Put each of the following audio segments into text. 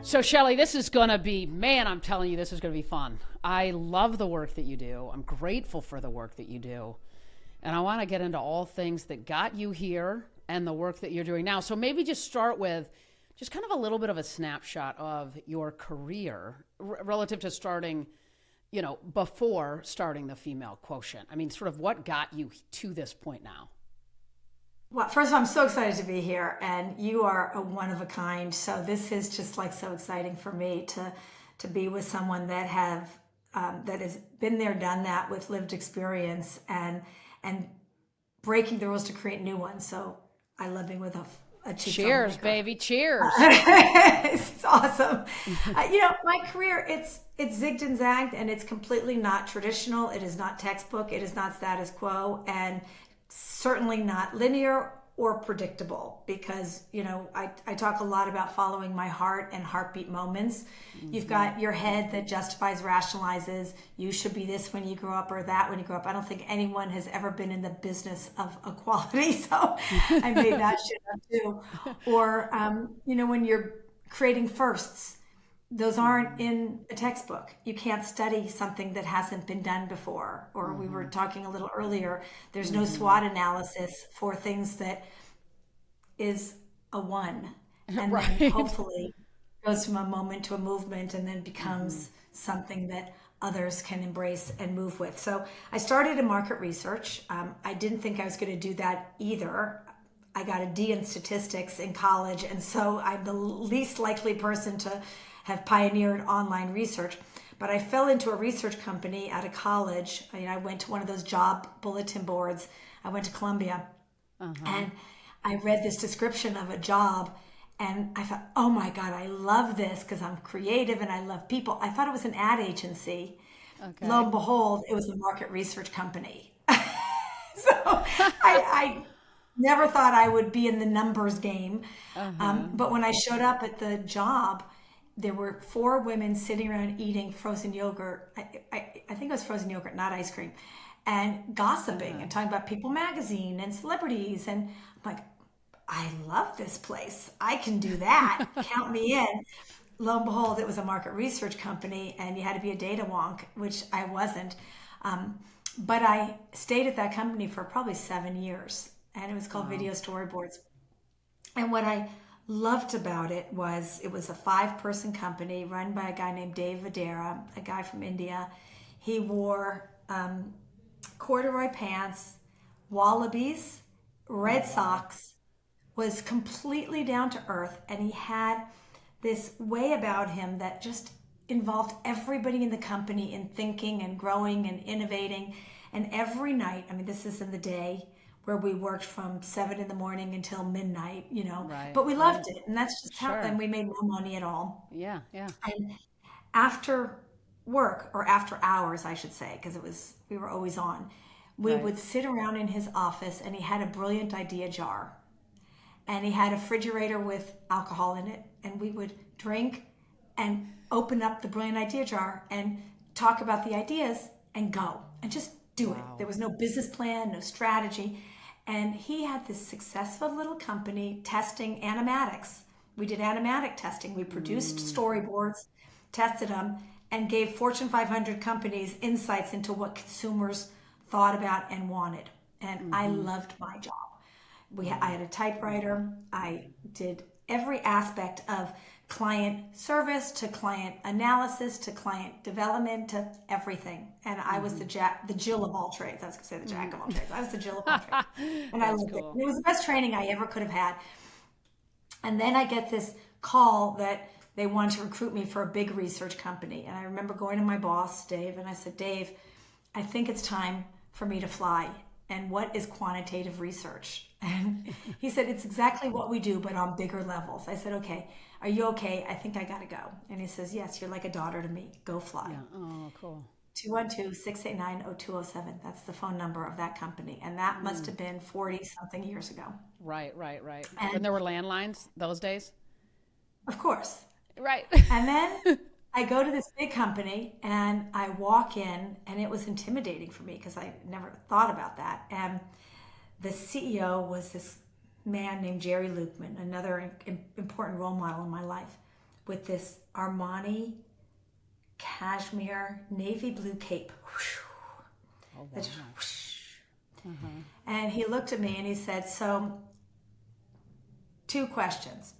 So, Shelley, this is going to be, man, I'm telling you, this is going to be fun. I love the work that you do. I'm grateful for the work that you do. And I want to get into all things that got you here and the work that you're doing now. So, maybe just start with just kind of a little bit of a snapshot of your career relative to starting, before starting the Female Quotient. I mean, sort of what got you to this point now? Well, first of all, I'm so excited to be here, and you are a one of a kind. So this is just like so exciting for me to be with someone that has been there, done that with lived experience, and breaking the rules to create new ones. So I love being with a chief Cheers, troublemaker. baby. Cheers. It's awesome. My career, it's zigged and zagged, and it's completely not traditional. It is not textbook. It is not status quo, and certainly not linear or predictable, because I talk a lot about following my heart and heartbeat moments. You've got your head that justifies, rationalizes, you should be this when you grow up or that when you grow up. I don't think anyone has ever been in the business of equality, so I made that shit up too. Or when you're creating firsts, those aren't in a textbook. You can't study something that hasn't been done before. Or we were talking a little earlier, there's no SWOT analysis for things that is a one. And then Right. hopefully goes from a moment to a movement and then becomes something that others can embrace and move with. So I started in market research. I didn't think I was going to do that either. I got a D in statistics in college, and so I'm the least likely person to have pioneered online research. But I fell into a research company out of college. I went to one of those job bulletin boards. I went to Columbia, and I read this description of a job, and I thought, oh my God, I love this because I'm creative and I love people. I thought it was an ad agency. Lo Okay. and behold, it was a market research company. So I never thought I would be in the numbers game. Uh-huh. But when I showed up at the job, there were four women sitting around eating frozen yogurt. I think it was frozen yogurt, not ice cream, and gossiping Uh-huh. and talking about People magazine and celebrities. And I'm like, I love this place. I can do that. Count me in. Lo and behold, it was a market research company, and you had to be a data wonk, which I wasn't. But I stayed at that company for probably 7 years, and it was called Wow. Video Storyboards. And what I loved about it was a five-person company run by a guy named Dave Vadera, a guy from India. He wore corduroy pants, wallabies, Oh, red wow. socks, was completely down to earth, and he had this way about him that just involved everybody in the company in thinking and growing and innovating. And every night, I mean, this is in the day where we worked from 7 in the morning until midnight, Right, but we loved right. it. And that's just how, and Sure. we made no money at all. Yeah, yeah. And after work, or after hours, I should say, because we were always on, we Right. would sit around in his office, and he had a brilliant idea jar, and he had a refrigerator with alcohol in it, and we would drink and open up the brilliant idea jar and talk about the ideas and go and just do it. There Wow. was no business plan, no strategy. And he had this successful little company testing animatics. We did animatic testing. We produced Mm, storyboards, tested them, and gave Fortune 500 companies insights into what consumers thought about and wanted. And I mm-hmm. loved my job. I Wow. had a typewriter. I did every aspect of client service to client analysis to client development to everything. And I was Mm-hmm. the Jill of all trades. I was going to say the Jack of all trades. I was the Jill of all trades. And I That's loved it. cool. It was the best training I ever could have had. And then I get this call that they wanted to recruit me for a big research company. And I remember going to my boss, Dave, and I said, Dave, I think it's time for me to fly. And what is quantitative research? And he said, it's exactly what we do, but on bigger levels. I said, okay, are you okay? I think I got to go. And he says, yes, you're like a daughter to me. Go fly. Yeah. Oh, cool. 212-689-0207. That's the phone number of that company. And that must Mm. have been 40 something years ago. Right, right, right. When And there were landlines those days? of course, Right. and then I go to this big company and I walk in, and it was intimidating for me because I never thought about that. And the CEO was this man named Jerry Lukeman, another important role model in my life. with this Armani cashmere navy blue cape. Oh, That wow. just, and he looked at me and he said, so 2 questions.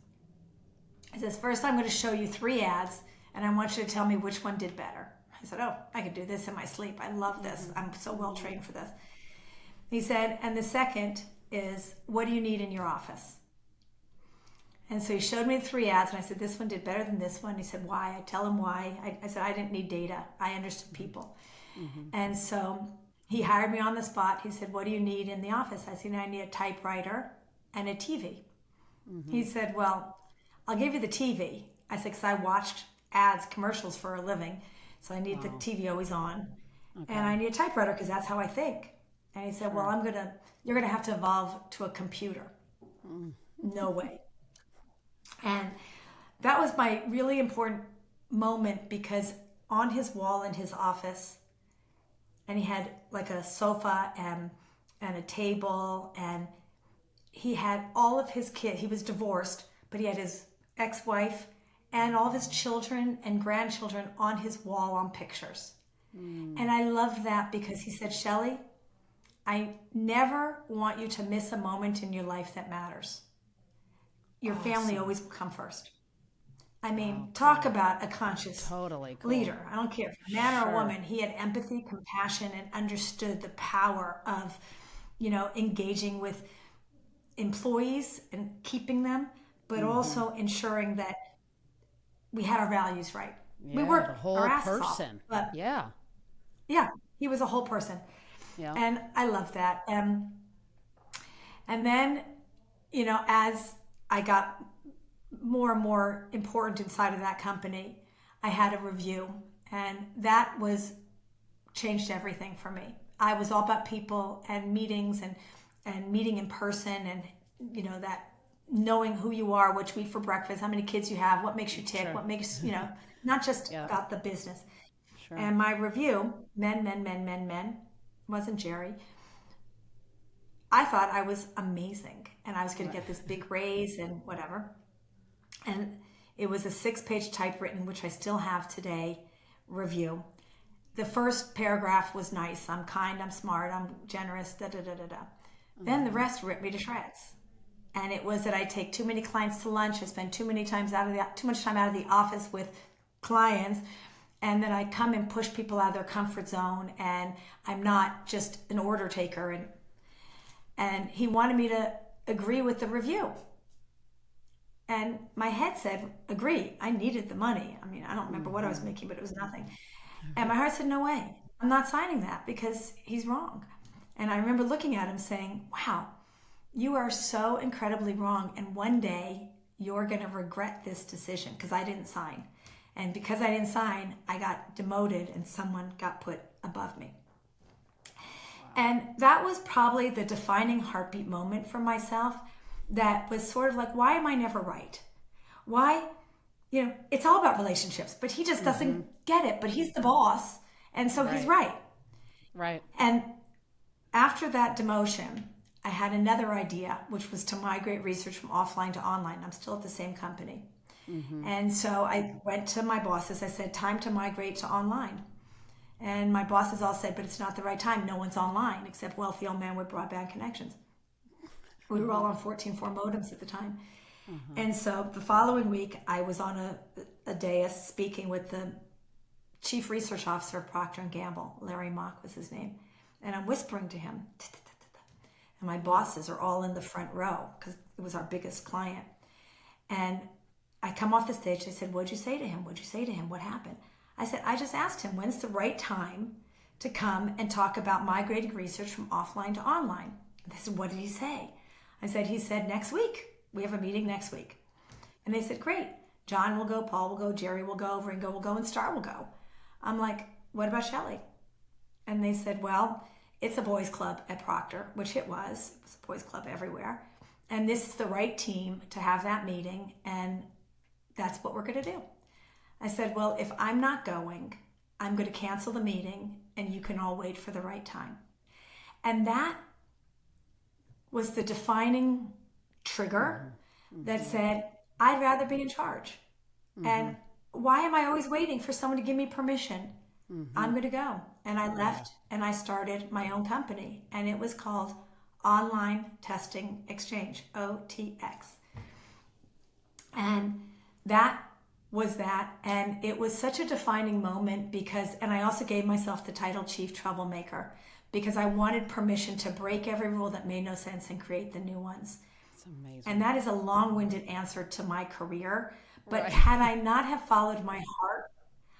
He says, first, I'm going to show you 3 ads, and I want you to tell me which one did better. I said, oh, I could do this in my sleep. I love this. I'm so well trained for this. He said, and the second is, what do you need in your office? And so he showed me the 3 ads, and I said, this one did better than this one. He said, why? I tell him why. I said, I didn't need data. I understood people. And so he hired me on the spot. He said, what do you need in the office? I said, I need a typewriter and a TV. He said, well, I'll give you the TV. I said, because I watched ads, commercials for a living, so I need the TV always on. And I need a typewriter because that's how I think. And he said, well, you're gonna have to evolve to a computer. No way. And that was my really important moment, because on his wall in his office, and he had like a sofa and a table, and he had all of his kids. He was divorced, but he had his ex-wife and all of his children and grandchildren on his wall on pictures. And I love that, because he said, Shelley, I never want you to miss a moment in your life that matters. Your family always will come first. I mean, talk about a conscious leader. I don't care if a man or a woman. He had empathy, compassion, and understood the power of, engaging with employees and keeping them, but also ensuring that we had our values right. We worked the whole our asses person. off, but Yeah. he was a whole person. Yeah. And I love that. And then, as I got more and more important inside of that company, I had a review, and that changed everything for me. I was all about people and meetings and meeting in person, and that knowing who you are, what you eat for breakfast, how many kids you have, what makes you tick, what makes, not just about the business. And my review, men, wasn't Jerry. I thought I was amazing, and I was going to get this big raise and whatever. And it was a 6-page typewritten, which I still have today, review. The first paragraph was nice. I'm kind, I'm smart, I'm generous, Then the rest ripped me to shreds. And it was that I take too many clients to lunch, I spend too much time out of the office with clients, and then I come and push people out of their comfort zone, and I'm not just an order taker. And he wanted me to agree with the review. And my head said, agree. I needed the money. I mean, I don't remember what I was making, but it was nothing. And my heart said, no way. I'm not signing that, because he's wrong. And I remember looking at him saying, wow, you are so incredibly wrong. And one day you're going to regret this decision, because I didn't sign. And because I didn't sign, I got demoted and someone got put above me. And that was probably the defining heartbeat moment for myself, that was sort of like, why am I never right? Why? It's all about relationships, but he just doesn't get it, but he's the boss. And so he's right. Right. And after that demotion, I had another idea, which was to migrate research from offline to online. I'm still at the same company. And so I went to my bosses. I said, time to migrate to online. And my bosses all said, but it's not the right time. No one's online except wealthy old man with broadband connections. We were all on 14.4 modems at the time. And so the following week, I was on a dais speaking with the chief research officer of Procter & Gamble. Larry Mock was his name. And I'm whispering to him. And my bosses are all in the front row, because it was our biggest client. And I come off the stage. They said, what'd you say to him? What'd you say to him? What happened? I said, I just asked him, when's the right time to come and talk about migrating research from offline to online? They said, what did he say? I said, he said, next week. We have a meeting next week. And they said, great. John will go, Paul will go, Jerry will go, Ringo will go, and Star will go. I'm like, what about Shelley? And they said, well, it's a boys club at Procter, which it was. It was a boys club everywhere. And this is the right team to have that meeting, and that's what we're going to do. I said, well, if I'm not going, I'm going to cancel the meeting, and you can all wait for the right time. And that was the defining trigger that said, I'd rather be in charge. And why am I always waiting for someone to give me permission? I'm going to go. And I Yeah. left and I started my own company, and it was called Online Testing Exchange, OTX. And that was that. And it was such a defining moment because, and I also gave myself the title Chief Troublemaker because I wanted permission to break every rule that made no sense and create the new ones. It's amazing. And that is a long-winded answer to my career. But Right. had I not have followed my heart,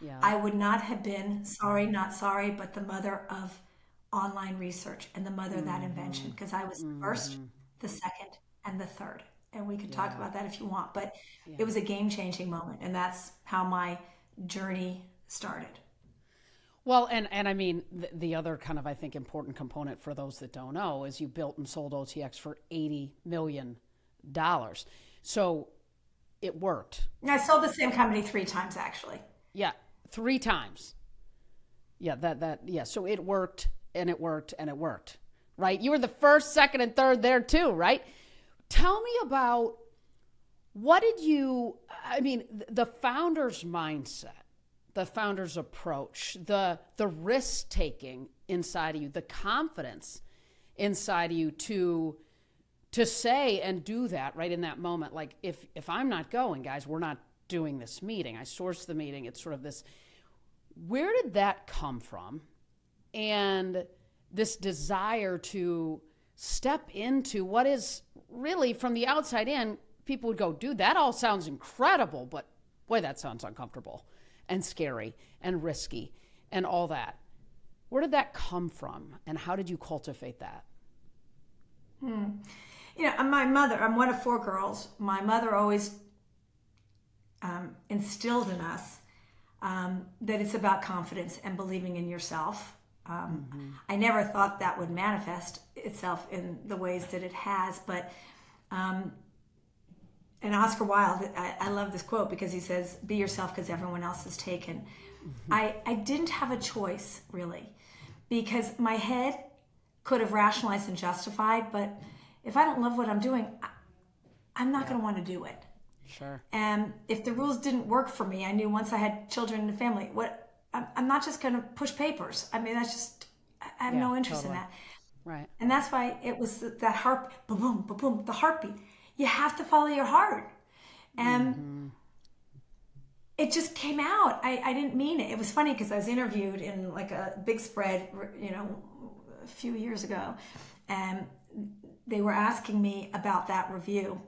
Yeah. I would not have been, sorry, not sorry, but the mother of online research and the mother of that invention because I was the first, the second, and the third. And we could talk Yeah. about that if you want, but it Yeah. was a game-changing moment, and that's how my journey started. Well, and I mean, the other kind of, I think, important component for those that don't know is you built and sold OTX for $80 million. So it worked. I sold the same company 3 times actually. Yeah. 3 times. Yeah. Yeah. So it worked and it worked and it worked, right? You were the first, second, and third there too, right? Tell me about I mean, the founder's mindset, the founder's approach, the risk taking inside of you, the confidence inside of you to say and do that right in that moment. Like if I'm not going, guys, we're not doing this meeting. I sourced the meeting. It's sort of this, where did that come from? And this desire to step into what is really from the outside in, people would go, dude, that all sounds incredible, but boy, that sounds uncomfortable and scary and risky and all that. Where did that come from and how did you cultivate that? You know, my mother, I'm one of 4 girls. My mother always instilled in us that it's about confidence and believing in yourself. I never thought that would manifest itself in the ways that it has, but and Oscar Wilde, I love this quote because he says, be yourself because everyone else is taken. I didn't have a choice, really, because my head could have rationalized and justified, but if I don't love what I'm doing, I'm not going to want to do it. Sure. And if the rules didn't work for me, I knew once I had children and a family, I'm not just going to push papers. I mean, that's just, I have no interest in Totally. that. Right. And that's why it was that heart, boom, boom, boom, boom, the heartbeat. You have to follow your heart. And it just came out. I didn't mean it. It was funny because I was interviewed in like a big spread, you know, a few years ago. And they were asking me about that review.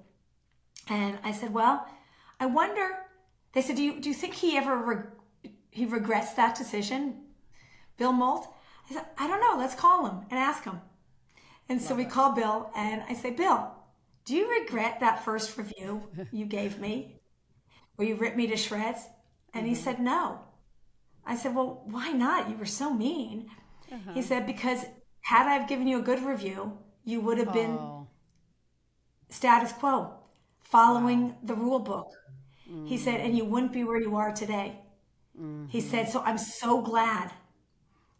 And I said, well, I wonder, they said, do you think he ever, he regrets that decision, Bill Molt? I said, I don't know. Let's call him and ask him. And so we called Bill and I said, Bill, do you regret that first review you gave me where you ripped me to shreds? And he said, no. I said, well, why not? You were so mean. He said, because had I have given you a good review, you would have been Oh, status quo, following the rule book. He said, and you wouldn't be where you are today. He said, so I'm so glad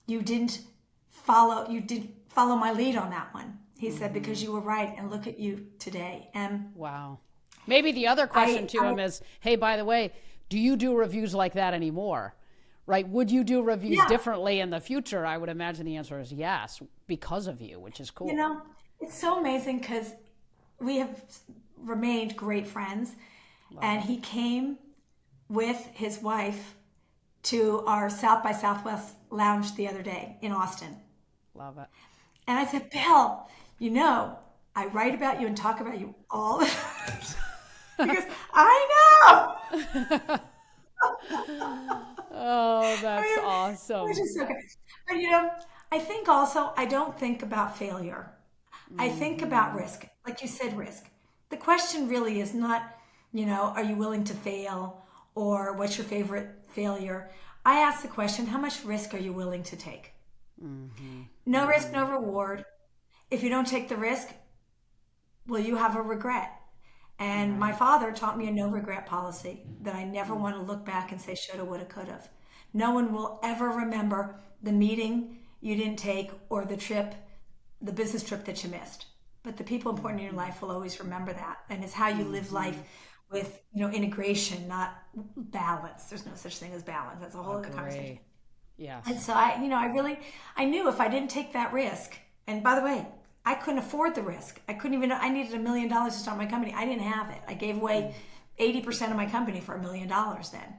you didn't follow my lead on that one. He said, because you were right, and look at you today. And wow. Maybe the other question to him I is, hey, by the way, do you do reviews like that anymore? Right? Would you do reviews yeah, differently in the future? I would imagine the answer is yes, because of you, which is you cool. know, it's so amazing because we have remained great friends. Love And it. he came with his wife to our South by Southwest lounge the other day in Austin. Love it. And I said, Bill, you know, I write about you and talk about you all the time. Because I know. Oh, I that's mean, which awesome. is so good. But you know, I think also I don't think about failure. I think about risk. Like you said, risk. The question really is not, you know, are you willing to fail or what's your favorite failure? I ask the question, how much risk are you willing to take? No risk, no reward. If you don't take the risk, will you have a regret? And my Right. father taught me a no regret policy that I never want to look back and say shoulda, woulda, coulda. No one will ever remember the meeting you didn't take or the trip, the business trip that you missed. But the people important in your life will always remember that. And it's how you live life with, integration, not balance. There's no such thing as balance. That's a whole other conversation. Agree. Yes. And so I knew if I didn't take that risk, and by the way, I couldn't afford the risk. I needed $1 million to start my company. I didn't have it. I gave away 80% of my company for $1 million then.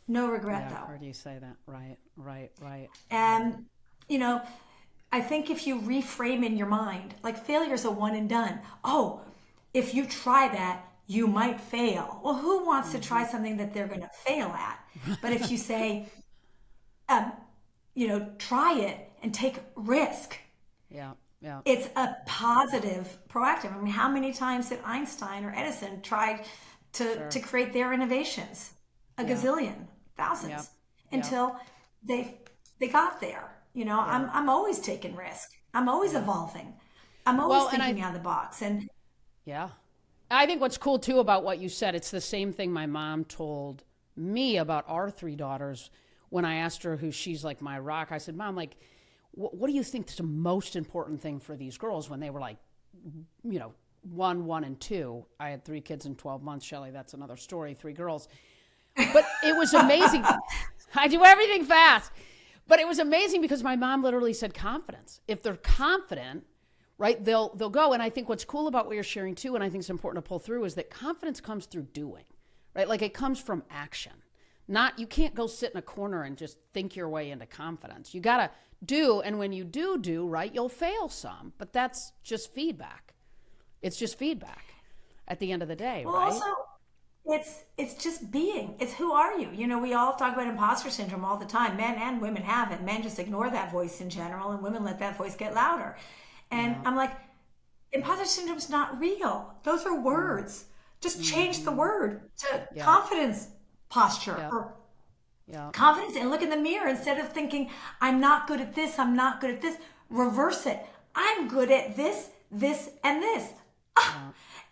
No regret Yeah, though. I've heard you say that. Right. And, I think if you reframe in your mind, like failure is a one and done. Oh, if you try that, you might fail. Well, who wants to try something that they're going to fail at? But if you say, try it and take risk. Yeah. It's a positive, proactive. I mean, how many times did Einstein or Edison try to create their innovations? A gazillion, thousands, until they got there. I'm always taking risk. I'm always evolving. I'm always thinking out of the box. And yeah, I think what's cool too about what you said, it's the same thing my mom told me about our 3 daughters when I asked her who she's like my rock. I said, Mom, like, what do you think is the most important thing for these girls when they were like, 1 and 2? I had 3 kids in 12 months, Shelley. That's another story, 3 girls. But it was amazing. I do everything fast. But it was amazing because my mom literally said confidence. If they're confident, right, they'll go. And I think what's cool about what you're sharing too, and I think it's important to pull through, is that confidence comes through doing, right? Like it comes from action. You can't go sit in a corner and just think your way into confidence. You got to do. And when you do, right, you'll fail some, but that's just feedback. It's just feedback at the end of the day, well, right? also, it's just being. It's who are you? We all talk about imposter syndrome all the time. Men and women have it. Men just ignore that voice in general, and women let that voice get louder. And I'm like, imposter syndrome is not real. Those are words. Just change the word to confidence posture or confidence, and look in the mirror instead of thinking, I'm not good at this. I'm not good at this. Reverse it. I'm good at this, and this.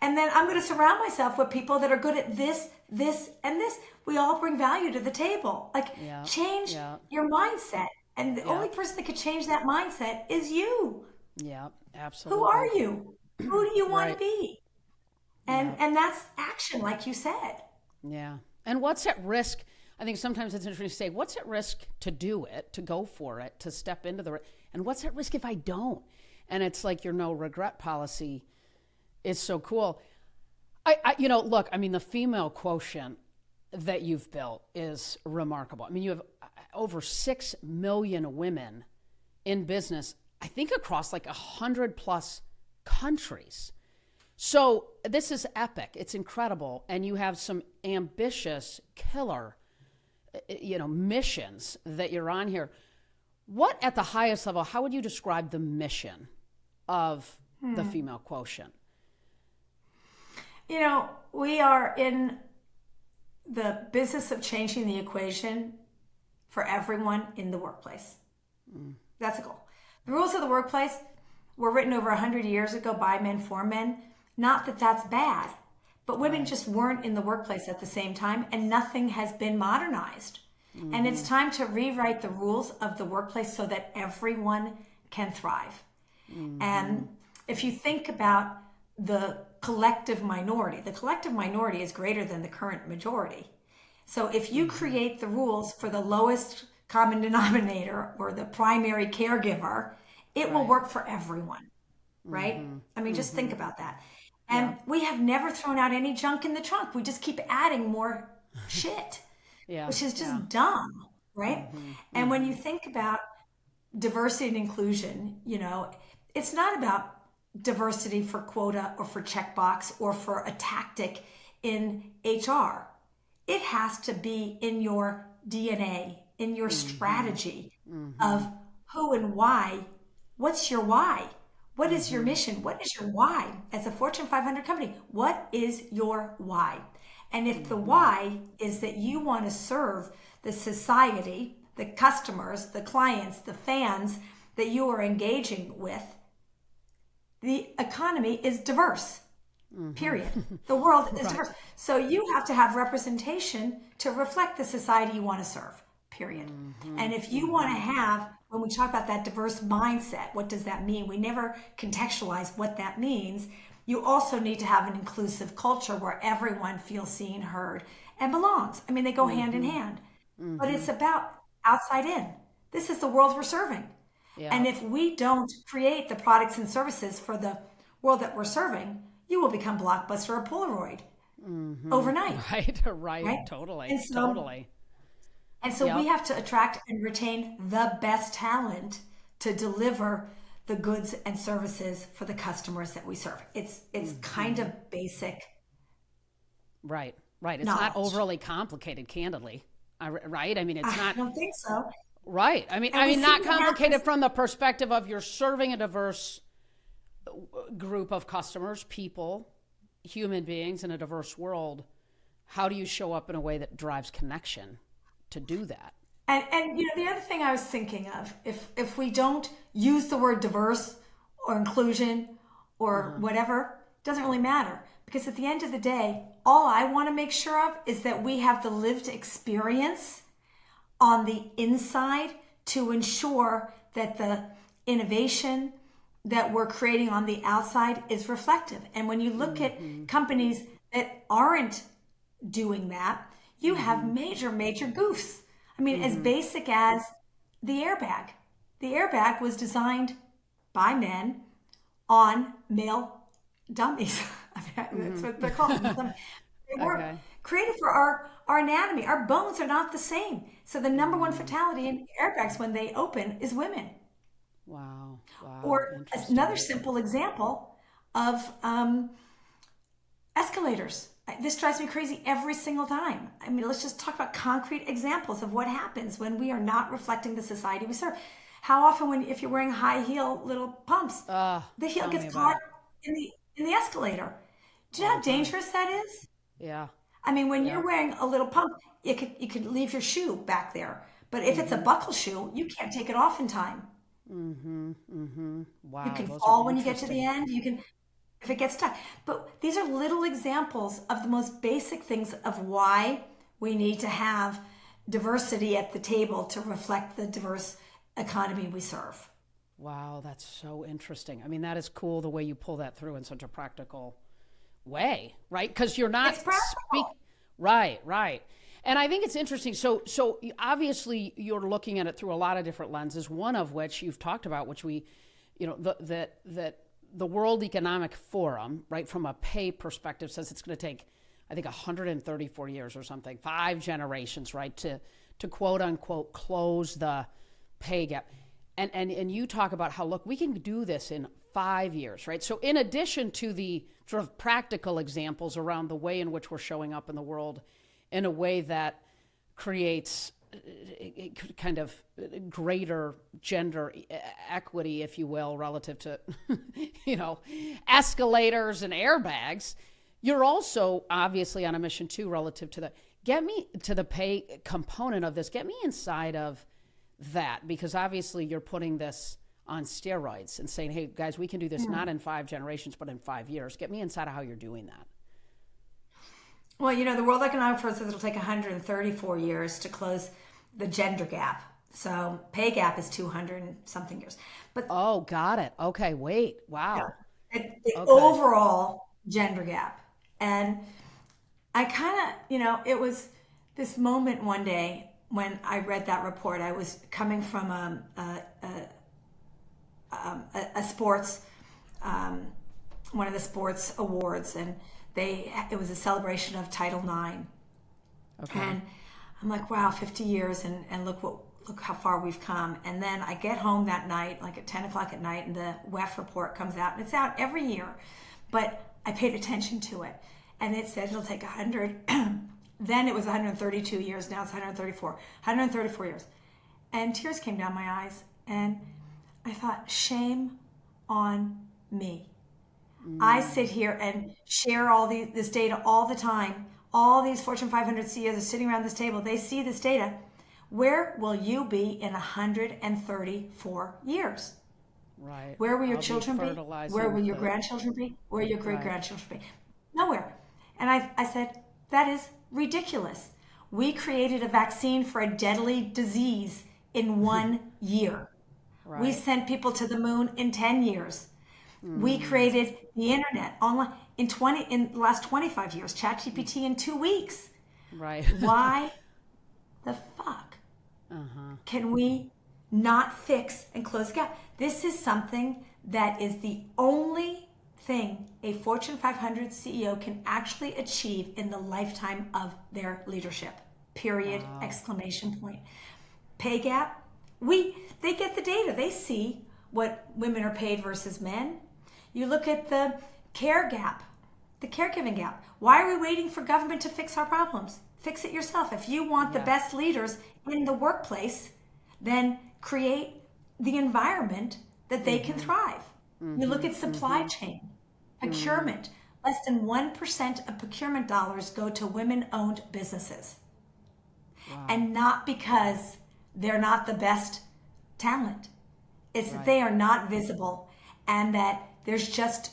And then I'm going to surround myself with people that are good at this, and this. We all bring value to the table. Like, change your mindset. And the only person that could change that mindset is you. Yeah, absolutely. Who are you? Who do you want to be? And that's action, like you said. Yeah. And what's at risk? I think sometimes it's interesting to say, what's at risk to do it, to go for it, to step into and what's at risk if I don't? And it's like your no regret policy is so cool. Look, I mean, the female quotient that you've built is remarkable. I mean, you have over 6 million women in business, I think across like 100+ countries. So this is epic. It's incredible. And you have some ambitious killer, missions that you're on here. What at the highest level, how would you describe the mission of the female quotient? We are in the business of changing the equation for everyone in the workplace. That's a goal. The rules of the workplace were written over 100 years ago by men for men. Not that that's bad, but women just weren't in the workplace at the same time, and nothing has been modernized. And it's time to rewrite the rules of the workplace so that everyone can thrive. And if you think about the collective minority is greater than the current majority. So if you create the rules for the lowest common denominator or the primary caregiver, it will work for everyone, right? I mean, just think about that. And we have never thrown out any junk in the trunk. We just keep adding more shit, which is just dumb, right? And when you think about diversity and inclusion, it's not about diversity for quota or for checkbox or for a tactic in HR. It has to be in your DNA, in your strategy of who and why. What's your why? What is your mission? What is your why? As a Fortune 500 company, what is your why? And if the why is that you want to serve the society, the customers, the clients, the fans that you are engaging with, the economy is diverse, period. The world is diverse. So you have to have representation to reflect the society you want to serve, period. And if you want to have, when we talk about that diverse mindset, what does that mean? We never contextualize what that means. you also need to have an inclusive culture where everyone feels seen, heard, and belongs. I mean, they go hand in hand. But it's about outside in. This is the world we're serving. Yeah. And if we don't create the products and services for the world that we're serving, you will become Blockbuster or Polaroid overnight. Right. Totally. And so, Totally. And so we have to attract and retain the best talent to deliver the goods and services for the customers that we serve. It's kind of basic. Right. It's knowledge. not overly complicated, candidly. Right? I mean, it's not. I don't think so. Right. I mean, not complicated from the perspective of you're serving a diverse group of customers, people, human beings in a diverse world. How do you show up in a way that drives connection to do that? And the other thing I was thinking of, if we don't use the word diverse or inclusion or whatever, it doesn't really matter. Because at the end of the day, all I want to make sure of is that we have the lived experience on the inside to ensure that the innovation that we're creating on the outside is reflective. And when you look at companies that aren't doing that, you have major goofs. I mean, as basic as the airbag. The airbag was designed by men on male dummies. I mean, that's what they're called. They were created for our anatomy. Our bones are not the same. So the number one fatality in airbags when they open is women. Wow. Or another simple example of escalators. This drives me crazy every single time. I mean, let's just talk about concrete examples of what happens when we are not reflecting the society we serve. How often, if you're wearing high heel little pumps, the heel gets caught in the escalator. Do you know how dangerous that is? Yeah. I mean, when you're wearing a little pump, you could leave your shoe back there. But if it's a buckle shoe, you can't take it off in time. Wow. You can fall when you get to the end. You can, if it gets stuck. But these are little examples of the most basic things of why we need to have diversity at the table to reflect the diverse economy we serve. Wow, that's so interesting. I mean, that is cool the way you pull that through in such a practical way, right? Because you're not right. And I think it's interesting. So obviously you're looking at it through a lot of different lenses. One of which you've talked about, which we, that the World Economic Forum, right, from a pay perspective, says it's going to take, I think, 134 years or something, 5 generations, right, to quote unquote close the pay gap. And you talk about how, look, we can do this in 5 years, right? So in addition to the sort of practical examples around the way in which we're showing up in the world in a way that creates kind of greater gender equity, if you will, relative to, escalators and airbags, you're also obviously on a mission too, relative to get me to the pay component of this, get me inside of that, because obviously you're putting this on steroids and saying, hey guys, we can do this not in 5 generations, but in 5 years. Get me inside of how you're doing that. Well, the World Economic Forum says it'll take 134 years to close the gender gap. So pay gap is 200 and something years. But got it. Okay, wait. Wow. Yeah, the overall gender gap. And I kind of, it was this moment one day when I read that report. I was coming from a sports, one of the sports awards, and it was a celebration of Title IX. Okay. And I'm like, wow, 50 years, and look how far we've come. And then I get home that night, like at 10 o'clock at night, and the WEF report comes out, and it's out every year. But I paid attention to it, and it said it'll take 100. Then it was 132 years. Now it's 134 years. And tears came down my eyes, and I thought, shame on me. I sit here and share this data all the time. All these Fortune 500 CEOs are sitting around this table. They see this data. Where will you be in 134 years? Right. Where will your children be? Where will your grandchildren be? Where will your great-grandchildren be? Nowhere. And I said, that is ridiculous. We created a vaccine for a deadly disease in 1 year. Right. We sent people to the moon in 10 years. We created the internet online in the last 25 years, ChatGPT in 2 weeks. Right. Why the fuck can we not fix and close the gap? This is something that is the only thing a Fortune 500 CEO can actually achieve in the lifetime of their leadership. Period. Wow. Exclamation point. Pay gap. They get the data. They see what women are paid versus men. You look at the care gap, the caregiving gap. Why are we waiting for government to fix our problems? Fix it yourself. If you want the best leaders in the workplace, then create the environment that they can thrive. You look at supply chain, procurement. Less than 1% of procurement dollars go to women-owned businesses. Wow. And not because they're not the best talent. It's that they are not visible and that there's just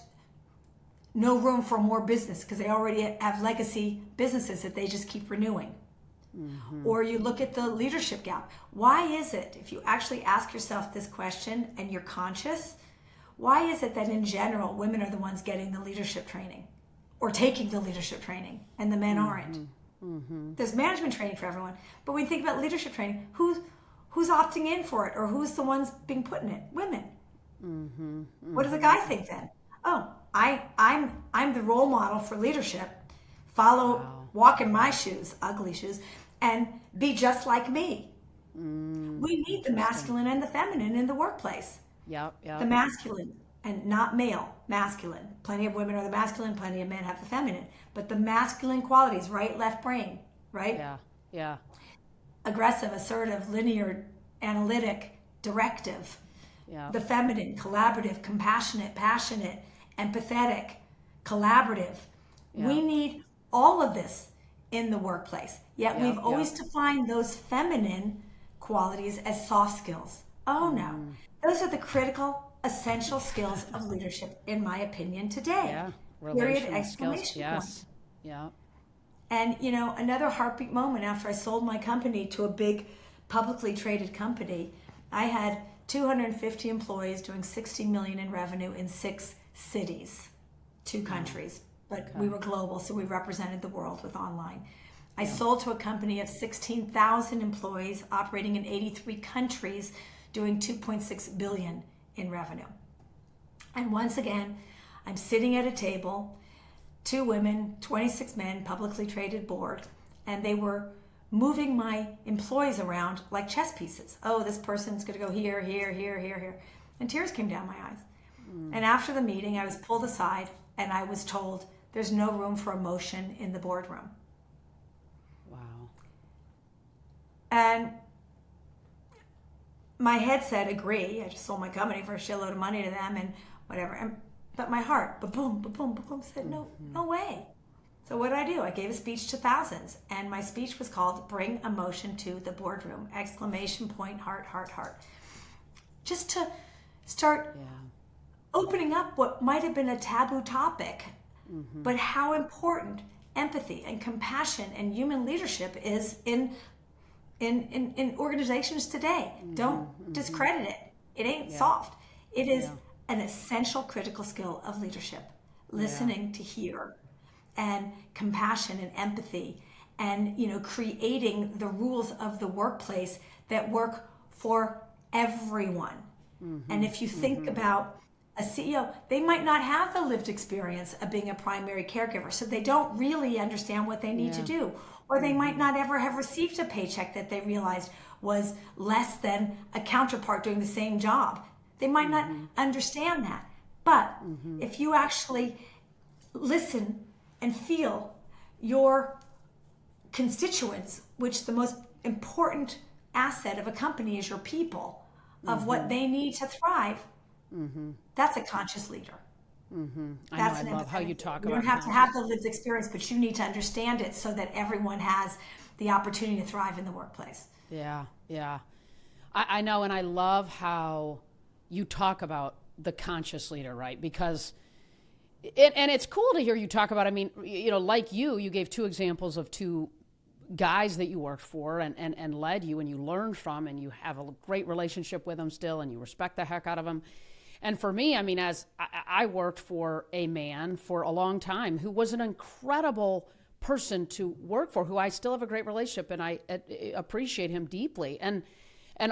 no room for more business because they already have legacy businesses that they just keep renewing. Or you look at the leadership gap. Why is it, if you actually ask yourself this question and you're conscious, why is it that in general women are the ones getting the leadership training or taking the leadership training and the men aren't? There's management training for everyone, but when you think about leadership training, who's opting in for it or who's the ones being put in it? Women. What does the guy think then? Oh, I'm the role model for leadership. Walk in my shoes, ugly shoes, and be just like me. We need the masculine and the feminine in the workplace. Yep. The masculine and not male, masculine. Plenty of women are the masculine, plenty of men have the feminine. But the masculine qualities, right, left brain, right? Yeah. Aggressive, assertive, linear, analytic, directive. Yeah. The feminine, collaborative, compassionate, passionate, empathetic, collaborative. Yeah. We need all of this in the workplace. Yet we've always defined those feminine qualities as soft skills. Oh no. Those are the critical, essential skills of leadership, in my opinion, today. Yeah. Period, Relational exclamation skills. point. Yes. Yeah. And another heartbeat moment after I sold my company to a big publicly traded company, I had 250 employees doing 60 million in revenue in 6 cities, 2 countries, but we were global, so we represented the world with online. I sold to a company of 16,000 employees operating in 83 countries, doing 2.6 billion in revenue. And once again, I'm sitting at a table, 2 women, 26 men, publicly traded board, and they were moving my employees around like chess pieces. Oh, this person's going to go here, here, here, here, here. And tears came down my eyes. And after the meeting, I was pulled aside and I was told there's no room for emotion in the boardroom. Wow. And my head said, agree. I just sold my company for a shitload of money to them and whatever. But my heart, ba-boom, ba-boom, ba-boom, said, no way. So what did I do? I gave a speech to thousands. And my speech was called Bring Emotion to the Boardroom. Exclamation point, heart, heart, heart. Just to start opening up what might have been a taboo topic, but how important empathy and compassion and human leadership is in organizations today. Don't discredit it. It ain't soft. It is an essential critical skill of leadership. Listening to hear, and compassion and empathy, and creating the rules of the workplace that work for everyone. And if you think about a CEO, they might not have the lived experience of being a primary caregiver, so they don't really understand what they need to do. Or they might not ever have received a paycheck that they realized was less than a counterpart doing the same job. They might not understand that. But if you actually listen and feel your constituents, which the most important asset of a company is your people, of what they need to thrive, that's a conscious leader. I love how you talk about it. You don't have to have the lived experience, but you need to understand it so that everyone has the opportunity to thrive in the workplace. Yeah. I know, and I love how you talk about the conscious leader, right? Because, and it's cool to hear you talk about, like you gave 2 examples of 2 guys that you worked for and led you and you learned from, and you have a great relationship with them still, and you respect the heck out of them. And for me, I mean, as I worked for a man for a long time who was an incredible person to work for, who I still have a great relationship, and I appreciate him deeply. And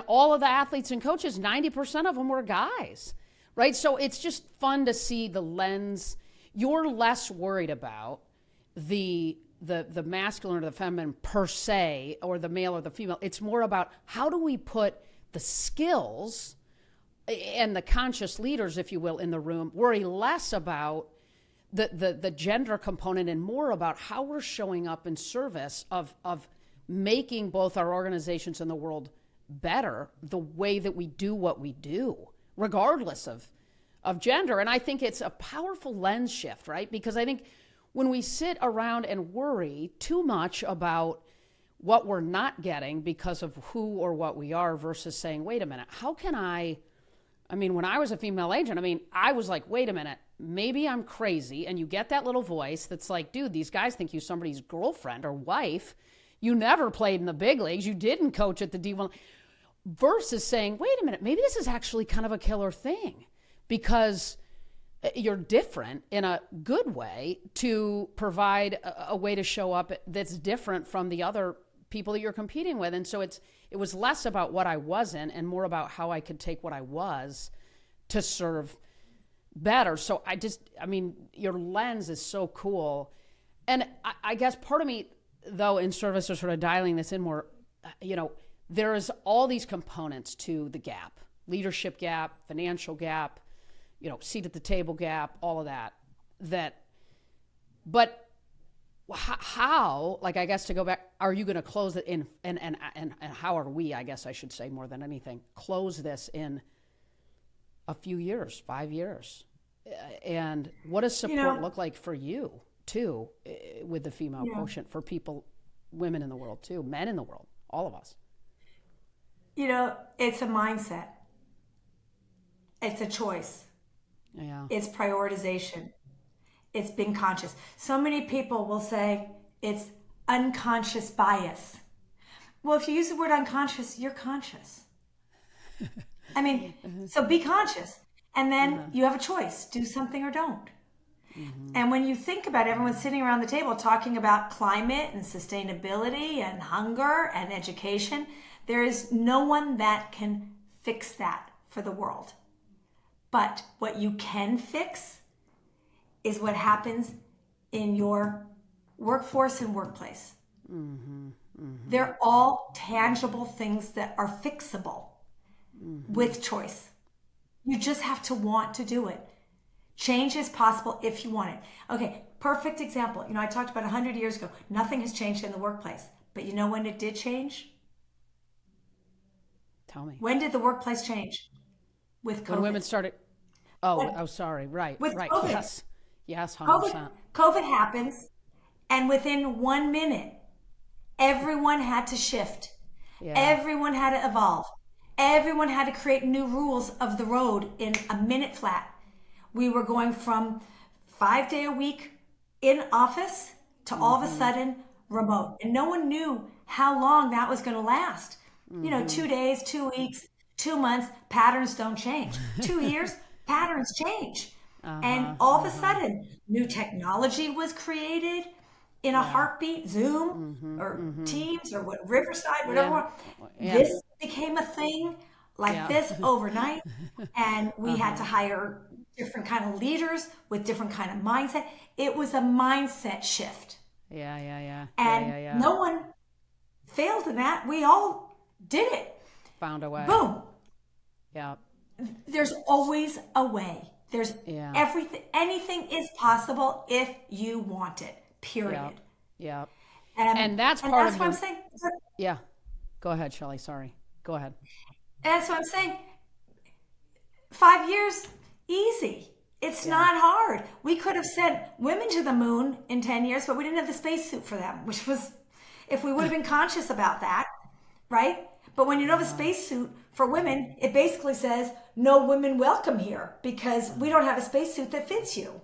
all of the athletes and coaches, 90% of them were guys, right? So it's just fun to see the lens. You're less worried about the masculine or the feminine per se, or the male or the female. It's more about how do we put the skills and the conscious leaders, if you will, in the room. Worry less about the gender component and more about how we're showing up in service of making both our organizations and the world better, the way that we do what we do, regardless of gender. And I think it's a powerful lens shift, right? Because I think when we sit around and worry too much about what we're not getting because of who or what we are versus saying, wait a minute, how can I mean, when I was a female agent, I mean, I was like, wait a minute, maybe I'm crazy. And you get that little voice that's like, dude, these guys think you're somebody's girlfriend or wife. You never played in the big leagues. You didn't coach at the D1. Versus saying, wait a minute, maybe this is actually kind of a killer thing because you're different in a good way to provide a way to show up that's different from the other people that you're competing with. And so it was less about what I wasn't and more about how I could take what I was to serve better. So I mean, your lens is so cool. And I guess part of me, though, in service of sort of dialing this in more, there is all these components to the gap: leadership gap, financial gap, seat at the table gap, all of that. But how, like, I guess to go back, are you going to close it in, and how are we, I guess I should say more than anything, close this in a few years, 5 years? And what does support look like for you, too, with the female quotient, for people, women in the world, too, men in the world, all of us? It's a mindset. It's a choice. Yeah. It's prioritization. It's being conscious. So many people will say it's unconscious bias. Well, if you use the word unconscious, you're conscious. I mean, so be conscious. And then you have a choice, do something or don't. Mm-hmm. And when you think about everyone sitting around the table talking about climate and sustainability and hunger and education, there is no one that can fix that for the world. But what you can fix is what happens in your workforce and workplace. Mm-hmm, mm-hmm. They're all tangible things that are fixable with choice. You just have to want to do it. Change is possible if you want it. Okay, perfect example. I talked about 100 years ago. Nothing has changed in the workplace. But you know when it did change? Tell me. When did the workplace change? With COVID. When women started... sorry. Right. With right. COVID. Yes, 100%. COVID happens, and within 1 minute, everyone had to shift. Yeah. Everyone had to evolve. Everyone had to create new rules of the road in a minute flat. We were going from 5-day a week in office to all of a sudden remote. And no one knew how long that was going to last. 2 days, 2 weeks, 2 months, patterns don't change. 2 years, patterns change. And all of a sudden, new technology was created in a heartbeat, Zoom or Teams or Riverside, whatever. Yeah. This became a thing like this overnight. And we had to hire different kind of leaders with different kind of mindset. It was a mindset shift. And no one failed in that. We all did it. Found a way. Boom. Yeah. There's always a way. There's everything. Anything is possible if you want it. Period. Yeah. And that's part of what I'm saying. Yeah. Go ahead, Shelley. Sorry. Go ahead. And that's what I'm saying. 5 years, easy. It's not hard. We could have sent women to the moon in 10 years, but we didn't have the spacesuit for them, which was, if we would have been conscious about that, right? But when you don't have a spacesuit for women, it basically says, no women welcome here because we don't have a spacesuit that fits you.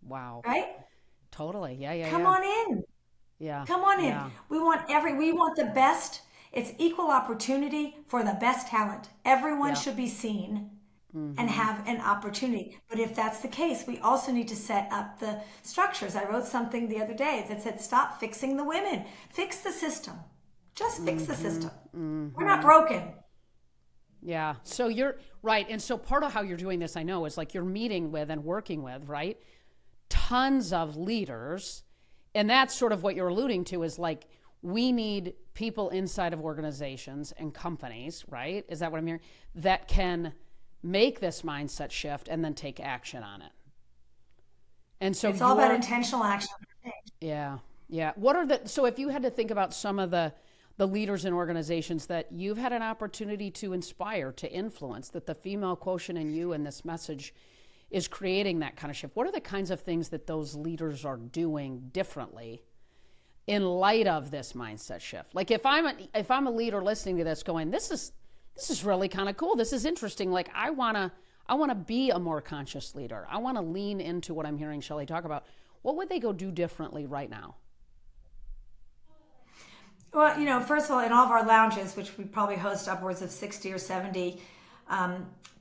Wow. Right? Totally. Yeah. Come on in. Yeah. Come on in. We want the best It's equal opportunity for the best talent. Everyone should be seen and have an opportunity. But if that's the case, we also need to set up the structures. I wrote something the other day that said, stop fixing the women. Fix the system. Just fix the system. We're not broken. Yeah. So you're right. And so part of how you're doing this, I know, is like you're meeting with and working with, right, tons of leaders. And that's sort of what you're alluding to, is like, we need people inside of organizations and companies, right? Is that what I'm hearing? That can make this mindset shift and then take action on it. And so it's all about intentional action. Yeah. Yeah. So if you had to think about some of the leaders in organizations that you've had an opportunity to inspire, to influence, that the female quotient in you and this message is creating that kind of shift, what are the kinds of things that those leaders are doing differently in light of this mindset shift? Like if I'm a leader listening to this going, this is really kind of cool. This is interesting. Like I want to be a more conscious leader. I want to lean into what I'm hearing Shelley talk about. What would they go do differently right now? Well, first of all, in all of our lounges, which we probably host upwards of 60 or 70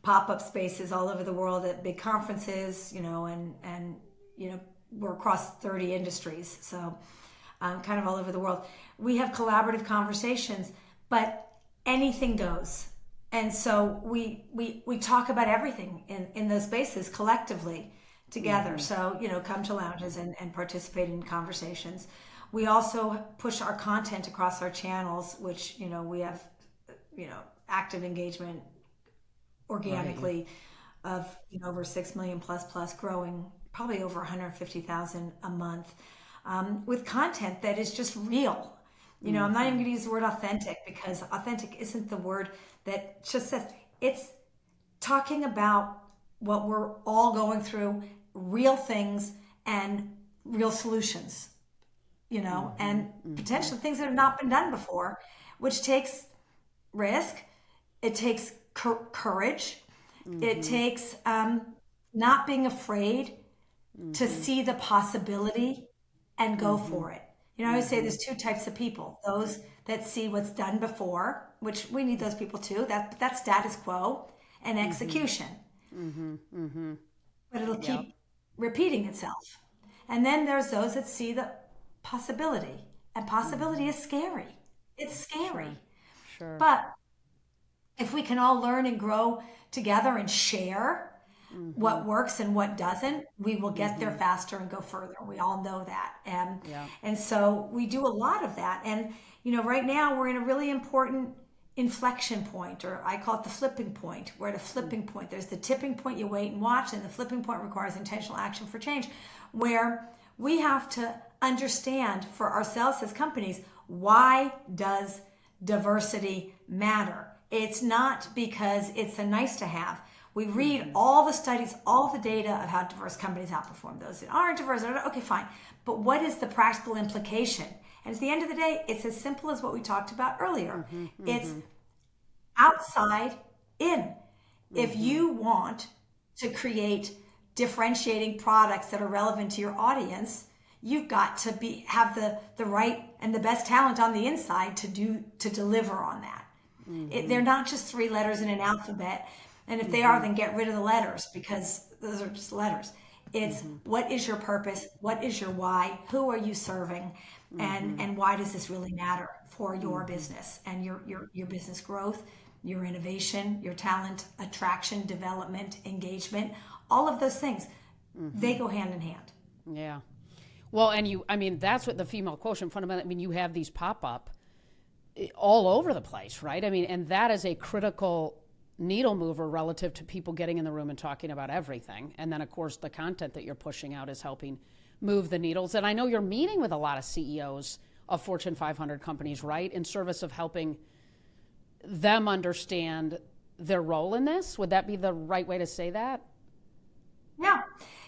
pop-up spaces all over the world at big conferences, and we're across 30 industries. So kind of all over the world. We have collaborative conversations, but anything goes. And so we talk about everything in those spaces collectively together. So, come to lounges and participate in conversations. We also push our content across our channels, which, we have, active engagement organically of over 6 million plus growing, probably over 150,000 a month, with content that is just real. I'm not even going to use the word authentic, because authentic isn't the word that just says. It's talking about what we're all going through, real things and real solutions, and potentially things that have not been done before, which takes risk. It takes courage. It takes not being afraid to see the possibility and go for it. I always say there's two types of people: those that see what's done before, which we need those people too. That's status quo and execution. But it'll keep repeating itself. And then there's those that see the possibility, and possibility is scary. It's scary. Sure. But if we can all learn and grow together and share what works and what doesn't, we will get there faster and go further. We all know that. And so we do a lot of that. And, right now we're in a really important inflection point, or I call it the flipping point. We're at a flipping point. There's the tipping point, you wait and watch, and the flipping point requires intentional action for change, where we have to understand for ourselves as companies, why does diversity matter? It's not because it's a nice to have. We read all the studies, all the data of how diverse companies outperform those that aren't diverse. Okay, fine. But what is the practical implication? And at the end of the day, it's as simple as what we talked about earlier. It's outside in. If you want to create differentiating products that are relevant to your audience, you've got to have the right and the best talent on the inside to deliver on that. They're not just 3 letters in an alphabet. And if they are, then get rid of the letters, because those are just letters. It's what is your purpose? What is your why? Who are you serving? And why does this really matter for your business and your business growth, your innovation, your talent, attraction, development, engagement, all of those things, they go hand in hand. Yeah. Well, and that's what the female quotient fundamentally, you have these pop up all over the place, right? And that is a critical needle mover relative to people getting in the room and talking about everything. And then, of course, the content that you're pushing out is helping move the needles. And I know you're meeting with a lot of CEOs of Fortune 500 companies, right, in service of helping them understand their role in this. Would that be the right way to say that? Yeah.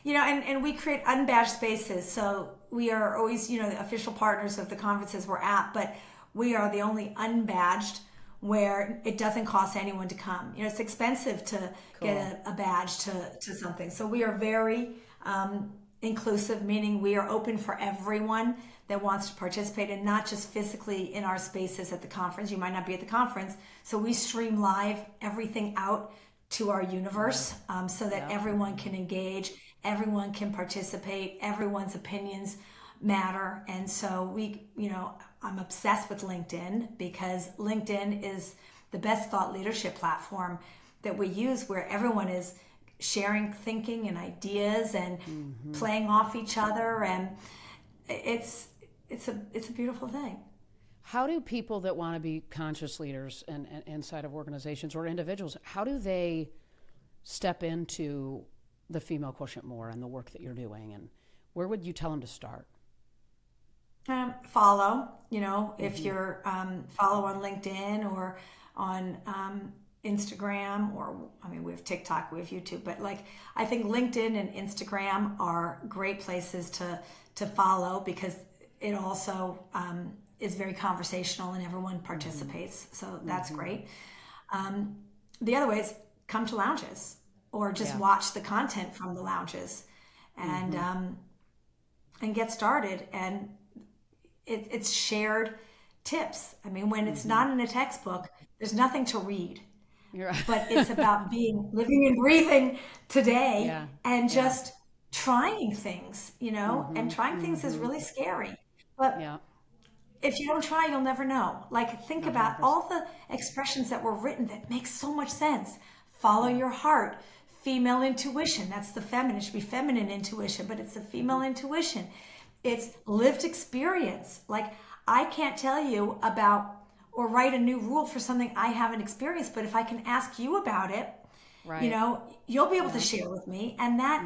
And we create unbadged spaces. So we are always, the official partners of the conferences we're at, but we are the only unbadged where it doesn't cost anyone to come. It's expensive to get a badge to something. So we are very inclusive, meaning we are open for everyone that wants to participate, and not just physically in our spaces at the conference. You might not be at the conference, so we stream live everything out to our universe, so that everyone can engage, everyone can participate, everyone's opinions matter. And so I'm obsessed with LinkedIn, because LinkedIn is the best thought leadership platform that we use, where everyone is sharing thinking and ideas and playing off each other, and it's a beautiful thing. How do people that want to be conscious leaders and inside of organizations or individuals, how do they step into the female quotient more and the work that you're doing, and where would you tell them to start? Follow, if you're follow on LinkedIn or on Instagram, or we have TikTok, we have YouTube, but I think LinkedIn and Instagram are great places to follow, because it also is very conversational and everyone participates. So that's great. The other way is come to lounges, or just watch the content from the lounges, and get started. And it's shared tips. When it's not in a textbook, there's nothing to read. You're right. But it's about living and breathing today, and just trying things, and trying things is really scary. But if you don't try, you'll never know. Think about all the expressions that were written that make so much sense. Follow your heart. Female intuition. That's the feminine. It should be feminine intuition, but it's the female intuition. It's lived experience. I can't tell you about or write a new rule for something I haven't experienced, but if I can ask you about it, you'll be able to share with me. And that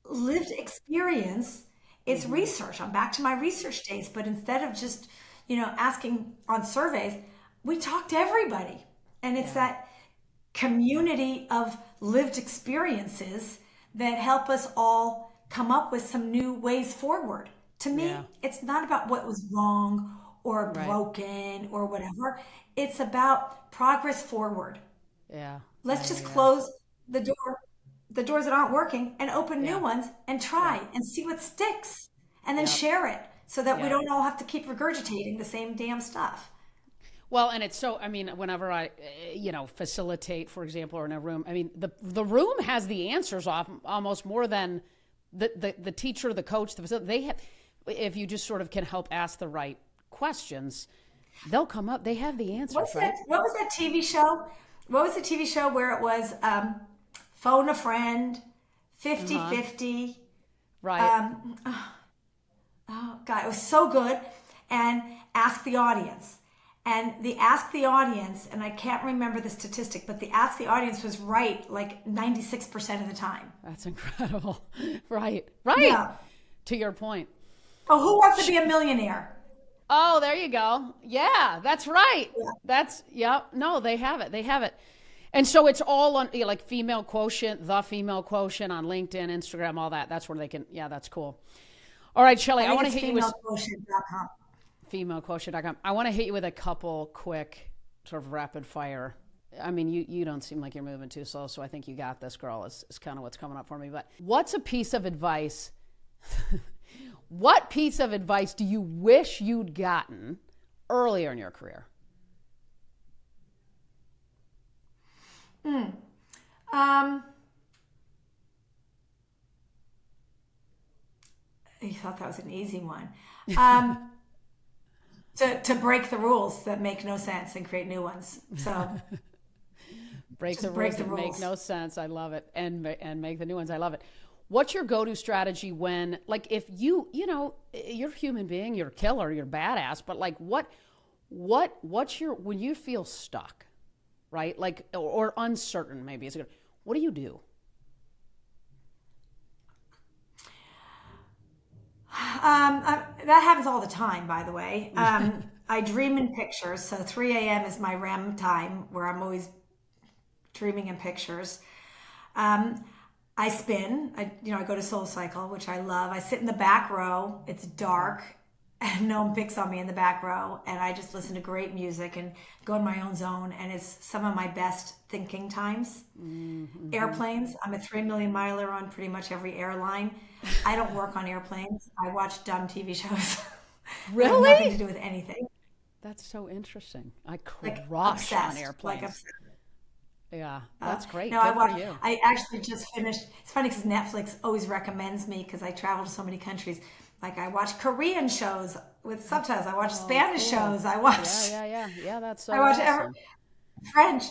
lived experience, it's research. I'm back to my research days, but instead of just, asking on surveys, we talk to everybody. And it's that community of lived experiences that help us all come up with some new ways forward. To me, it's not about what was wrong or broken or whatever. It's about progress forward. Let's just close the doors that aren't working, and open new ones, and try and see what sticks, and then share it, so that we don't all have to keep regurgitating the same damn stuff. Well, and it's so, whenever I, facilitate, for example, or in a room, the room has the answers almost more than the teacher, the coach, the facilitator. They have, if you just sort of can help ask the right questions, they'll come up. They have the answers, right? What was that TV show? What was the TV show where it was phone a friend, 50-50? Right. Oh, God, it was so good. And ask the audience. And the ask the audience, and I can't remember the statistic, but the ask the audience was right 96% of the time. That's incredible. Right. Yeah. To your point. Oh, who wants to be a millionaire? Oh, there you go. Yeah, that's right. No, they have it. And so it's all on female quotient, the female quotient on LinkedIn, Instagram, all that. That's where they can, that's cool. All right, Shelley, I want to hit you with femalequotient.com. Femalequotient.com. I want to hit you with a couple quick sort of rapid fire. You don't seem like you're moving too slow, so I think you got this, girl, is kind of what's coming up for me. But what's a piece of advice? What piece of advice do you wish you'd gotten earlier in your career? You thought that was an easy one. To break the rules that make no sense and create new ones. So break the rules that make no sense. I love it. And make the new ones. I love it. What's your go-to strategy when, if you're a human being, you're a killer, you're badass, but what's your, when you feel stuck, right? Or uncertain, maybe is good. What do you do? That happens all the time, by the way. I dream in pictures. So 3 a.m. is my REM time, where I'm always dreaming in pictures. I spin. I go to Soul Cycle, which I love. I sit in the back row. It's dark. and no one picks on me in the back row, and I just listen to great music and go in my own zone, and it's some of my best thinking times. Airplanes, I'm a 3 million miler on pretty much every airline. I don't work on airplanes. I watch dumb TV shows that have nothing to Really? do with anything. That's so interesting. I Like crush on obsessed, like airplanes. obsessed. Yeah, that's great. No, I Good for watch. you. I actually just finished. It's funny because Netflix always recommends me because I travel to so many countries. Like I watch Korean shows with subtitles. I watch Oh, Spanish cool. shows. I watch. Yeah, yeah, yeah. Yeah, that's I so watch awesome. French.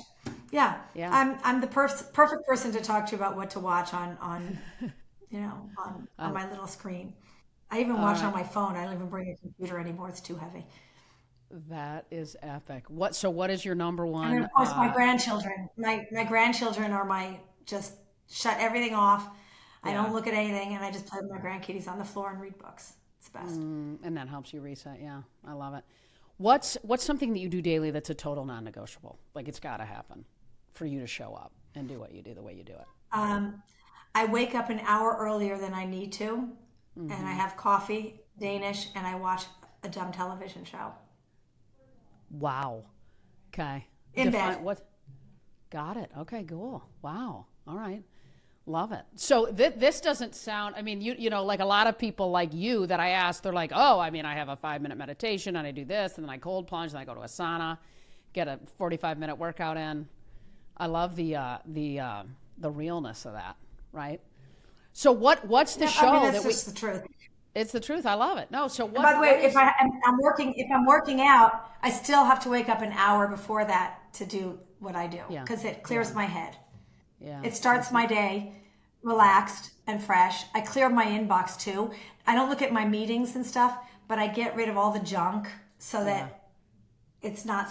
Yeah, Yeah. I'm the perfect person to talk to about what to watch on on Uh, my little screen. I even all watch on right. my phone. I don't even bring a computer anymore. It's too heavy. That is epic. What is your number And then one of course my grandchildren. My grandchildren are my just shut everything off. I yeah. don't look at anything and I just play with my grandkitties on the floor and read books. It's the best. And that helps you reset. Yeah. I love it. What's something that you do daily that's a total non-negotiable? Like it's got to happen for you to show up and do what you do the way you do it. Um, I wake up an hour earlier than I need to, and I have coffee, Danish, and I watch a dumb television show Wow. Okay. in bed. Define what got it. Okay, cool. Wow. All right. Love it. So this doesn't sound. I mean, like a lot of people like you that I ask, they're like, oh, I mean, I have a 5 minute meditation and I do this, and then I cold plunge, and I go to a sauna, get a 45-minute workout in. I love the realness of that, right? So what's the Yeah, I mean show that's that we? just the truth. It's the truth. I love it. No. So And by the way, what is? if I'm working out, I still have to wake up an hour before that to do what I do Yeah. because it Yeah. clears my head. Yeah. It starts my day relaxed and fresh. I clear my inbox too. I don't look at my meetings and stuff, but I get rid of all the junk so Yeah. that it's not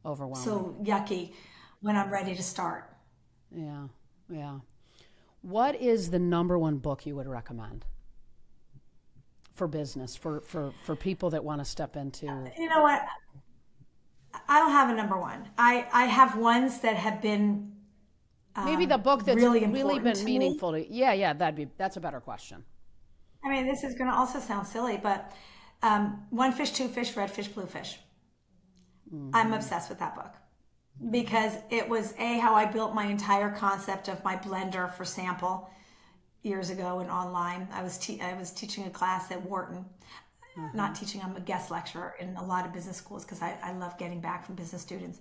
Overwhelming. so yucky when I'm ready to start. Yeah. Yeah. What is the number one book you would recommend for business for people that want to step into? You know what? I don't have a number one. I have ones that have been Maybe the book that's really really important been to me. meaningful to. Yeah, yeah, that's a better question. I mean, this is going to also sound silly, but One Fish, Two Fish, Red Fish, Blue Fish. I'm obsessed with that book because it was how I built my entire concept of my blender for sample years ago and online. I was teaching a class at Wharton. Not teaching, I'm a guest lecturer in a lot of business schools because I love getting back from business students.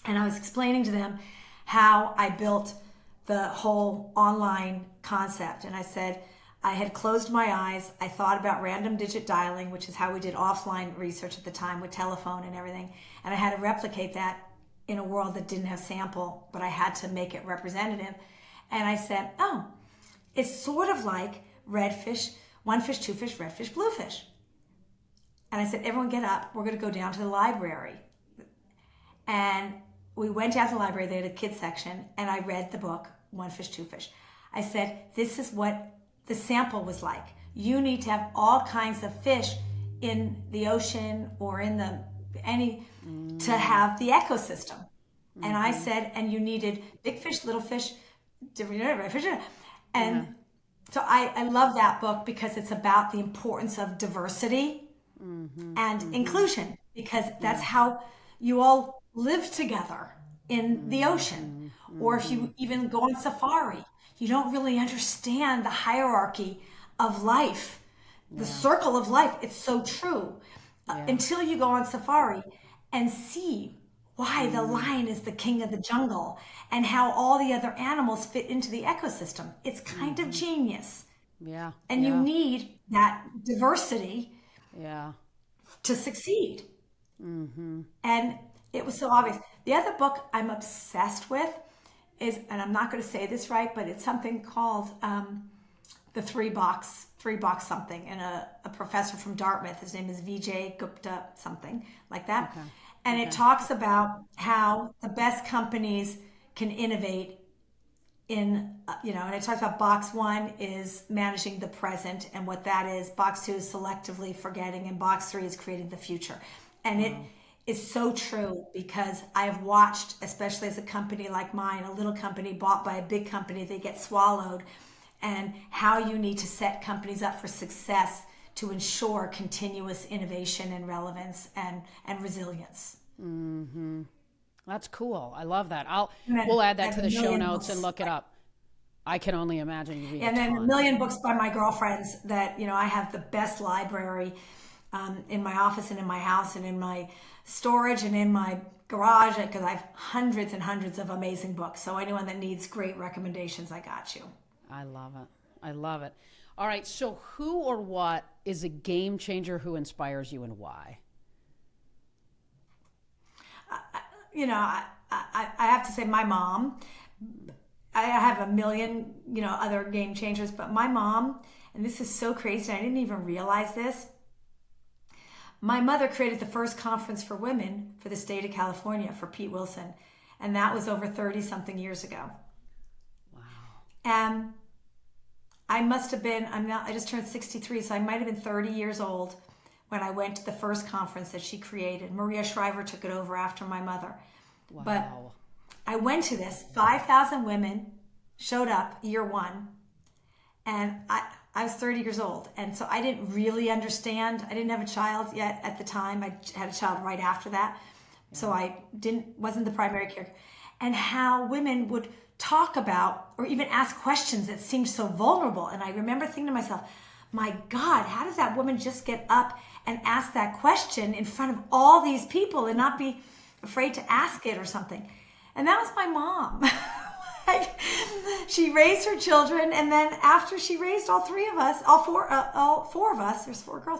And I was explaining to them how I built the whole online concept. And I said, I had closed my eyes. I thought about random digit dialing, which is how we did offline research at the time with telephone and everything. And I had to replicate that in a world that didn't have sample, but I had to make it representative. And I said, oh, it's sort of like red fish, one fish, two fish, red fish, blue fish. And I said, everyone get up. We're going to go down to the library. And we went down to the library. They had a kids section. And I read the book, One Fish, Two Fish. I said, this is what the sample was like. You need to have all kinds of fish in the ocean or in to have the ecosystem. And I said, and you needed big fish, little fish, different fish. And so I love that book because it's about the importance of diversity and inclusion, because that's how you all live together in the ocean. Or if you even go on safari, you don't really understand the hierarchy of life, the circle of life. It's so true until you go on safari and see why the lion is the king of the jungle and how all the other animals fit into the ecosystem. It's kind of genius. Yeah. And you need that diversity Yeah. to succeed. And it was so obvious. The other book I'm obsessed with is, and I'm not going to say this right, but it's something called the three box something. And a professor from Dartmouth, his name is Vijay Gupta, something like that. Okay. And it talks about how the best companies can innovate and it talks about box one is managing the present and what that is. Box two is selectively forgetting, and box three is creating the future. And it is so true because I've watched, especially as a company like mine, a little company bought by a big company, they get swallowed, and how you need to set companies up for success to ensure continuous innovation and relevance and resilience. That's cool. I love that. then We'll add I that have to a the show million notes books. and look it up. I can only imagine you read And a then a ton. million books by my girlfriends that, I have the best library in my office and in my house and in my storage and in my garage, because I have hundreds and hundreds of amazing books. So anyone that needs great recommendations, I got you. I love it. I love it. All right. So who or what is a game changer who inspires you and why? I have to say my mom. I have a million, other game changers, but my mom, and this is so crazy, I didn't even realize this. My mother created the first conference for women for the state of California for Pete Wilson, and that was over 30 something years ago. Wow. And I must have been, I just turned 63, so I might have been 30 years old when I went to the first conference that she created. Maria Shriver took it over after my mother. Wow. But I went to this, 5,000 women showed up year one, and I was 30 years old. And so I didn't really understand. I didn't have a child yet at the time. I had a child right after that. So I wasn't the primary caregiver. And how women would talk about or even ask questions that seemed so vulnerable. And I remember thinking to myself, my God, how does that woman just get up and ask that question in front of all these people and not be afraid to ask it or something? And that was my mom. She raised her children, and then after she raised all four of us, there's 4 girls,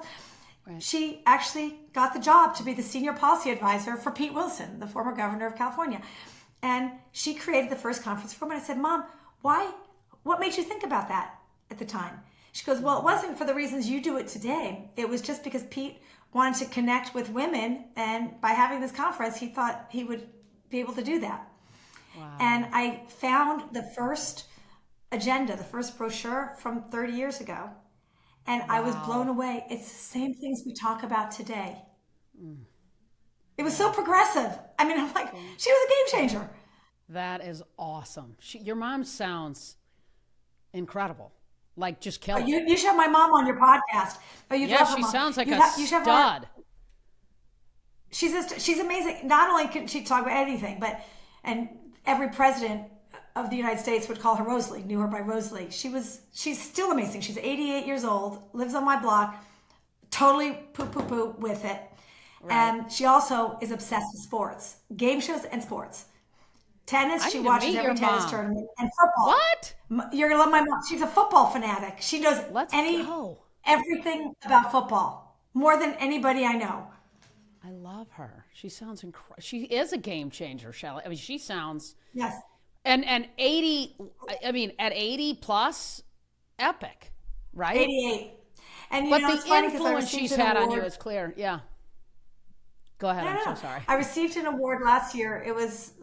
right. She actually got the job to be the senior policy advisor for Pete Wilson, the former governor of California. And she created the first conference for women. I said, Mom, what made you think about that at the time? She goes, well, it wasn't for the reasons you do it today. It was just because Pete wanted to connect with women, and by having this conference, he thought he would be able to do that. Wow. And I found the first agenda, the first brochure from 30 years ago, and wow. I was blown away. It's the same things we talk about today. It was so progressive. I mean, I'm like, she was a game changer. That is awesome. Your mom sounds incredible. Like, just killer. You should have my mom on your podcast. Yeah, she sounds like a stud. She's amazing. Not only can she talk about anything, and every president of the United States would call her Rosalie, knew her by Rosalie. She's still amazing. She's 88 years old, lives on my block, totally poo with it. Right. And she also is obsessed with sports, game shows and sports. Tennis, she watches every tennis tournament, and football. What? You're gonna love my mom. She's a football fanatic. She knows everything about football, more than anybody I know. I love her. She sounds incredible. She is a game changer, Shelley. I mean, she sounds... Yes. And 80, I mean, at 80 plus, epic, right? 88. And but the influence she's had on you is clear. Yeah. Go ahead. I'm so sorry. I received an award last year. It was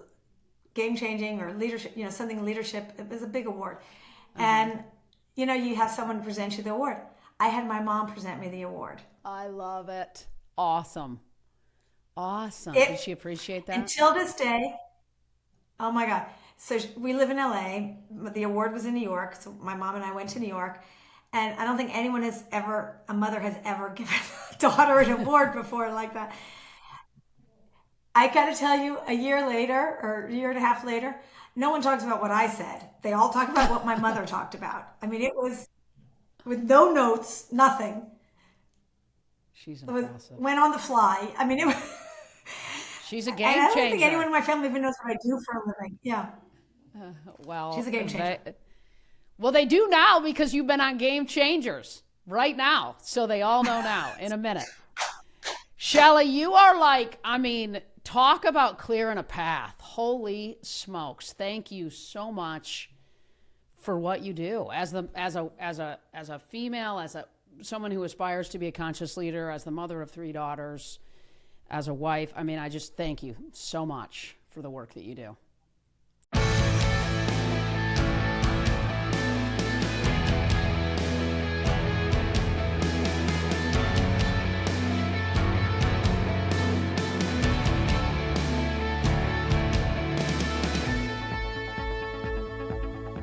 game changing or leadership, something leadership. It was a big award. And, you have someone present you the award. I had my mom present me the award. I love it. Awesome. Did she appreciate that? Until this day. Oh my God. So we live in LA, but the award was in New York. So my mom and I went to New York, and I don't think a mother has ever given a daughter an award before like that. I got to tell you, a year later or a year and a half later, no one talks about what I said. They all talk about what my mother talked about. I mean, it was with no notes, nothing. She's impressive. Went on the fly. I mean, it was... She's a game changer. I don't think anyone in my family even knows what I do for a living. Yeah. Well, she's a game changer. They do now because you've been on Game Changers right now. So they all know now in a minute. Shelley, you are talk about clearing a path. Holy smokes. Thank you so much for what you do as a female, as someone who aspires to be a conscious leader, as the mother of 3 daughters, as a wife. I mean, I just thank you so much for the work that you do.